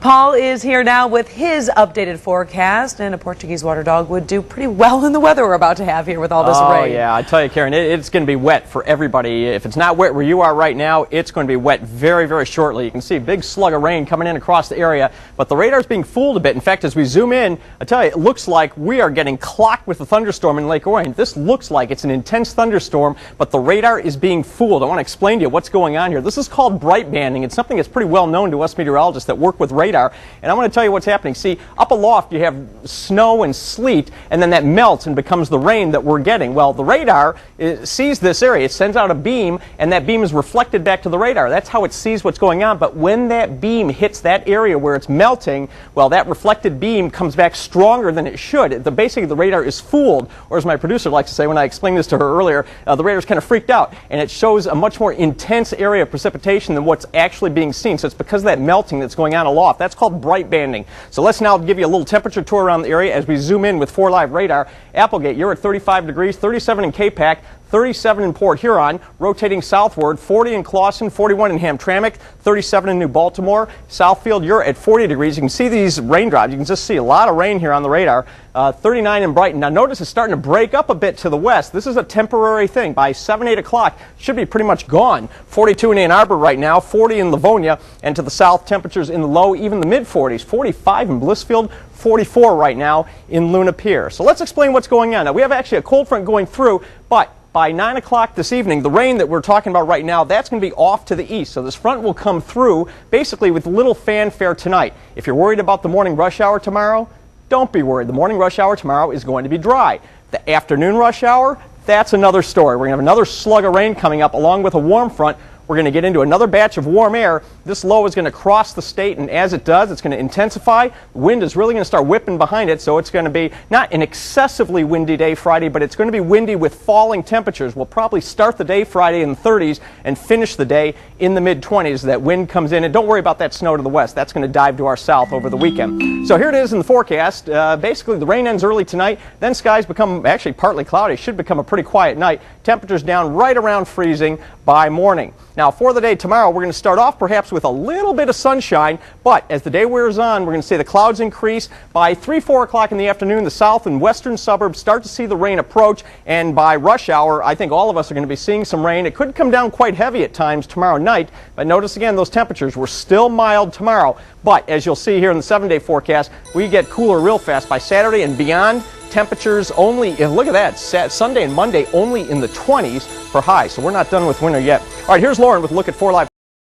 Paul is here now with his updated forecast, and a Portuguese water dog would do pretty well in the weather we're about to have here with all this rain. Oh yeah, I tell you, Karen, it's going to be wet for everybody. If it's not wet where you are right now, it's going to be wet very, very shortly. You can see a big slug of rain coming in across the area, but the radar's being fooled a bit. In fact, as we zoom in, I tell you, it looks like we are getting clocked with a thunderstorm in Lake Orion. This looks like it's an intense thunderstorm, but the radar is being fooled. I want to explain to you what's going on here. This is called bright banding. It's something that's pretty well known to us meteorologists that work with radar, and I want to tell you what's happening. See, up aloft you have snow and sleet, and then that melts and becomes the rain that we're getting. Well, the radar sees this area. It sends out a beam, and that beam is reflected back to the radar. That's how it sees what's going on. But when that beam hits that area where it's melting, well, that reflected beam comes back stronger than it should. Basically, the radar is fooled, or as my producer likes to say when I explained this to her earlier, the radar's kind of freaked out, and it shows a much more intense area of precipitation than what's actually being seen. So it's because of that melting that's going on aloft. That's called bright banding. So let's now give you a little temperature tour around the area as we zoom in with 4 Live radar. Applegate, you're at 35 degrees, 37 in K-Pac, 37 in Port Huron, rotating southward, 40 in Clawson, 41 in Hamtramck, 37 in New Baltimore. Southfield, you're at 40 degrees. You can see these raindrops. You can just see a lot of rain here on the radar. 39 in Brighton. Now notice it's starting to break up a bit to the west. This is a temporary thing. By 7, 8 o'clock, it should be pretty much gone. 42 in Ann Arbor right now, 40 in Livonia, and to the south, temperatures in the low, even the mid-40s. 45 in Blissfield, 44 right now in Luna Pier. So let's explain what's going on. Now we have actually a cold front going through, but by 9 o'clock this evening, the rain that we're talking about right now, that's going to be off to the east. So this front will come through basically with little fanfare tonight. If you're worried about the morning rush hour tomorrow, don't be worried. The morning rush hour tomorrow is going to be dry. The afternoon rush hour, that's another story. We're going to have another slug of rain coming up along with a warm front. We're going to get into another batch of warm air. This low is going to cross the state, and as it does, it's going to intensify. The wind is really going to start whipping behind it, so it's going to be not an excessively windy day Friday, but it's going to be windy with falling temperatures. We'll probably start the day Friday in the 30s and finish the day in the mid-20s. That wind comes in, and don't worry about that snow to the west. That's going to dive to our south over the weekend. So here it is in the forecast. Basically, the rain ends early tonight. Then skies become actually partly cloudy. Should become a pretty quiet night. Temperatures down right around freezing by morning. Now, for the day tomorrow, we're going to start off perhaps with a little bit of sunshine, but as the day wears on, we're going to see the clouds increase. By 3, 4 o'clock in the afternoon, the south and western suburbs start to see the rain approach, and by rush hour, I think all of us are going to be seeing some rain. It could come down quite heavy at times tomorrow night, but notice again, those temperatures were still mild tomorrow. But as you'll see here in the 7-day forecast, we get cooler real fast by Saturday and beyond. Temperatures only, look at that, Sunday and Monday only in the 20s for high. So we're not done with winter yet. All right, here's Lauren with a look at 4 Live.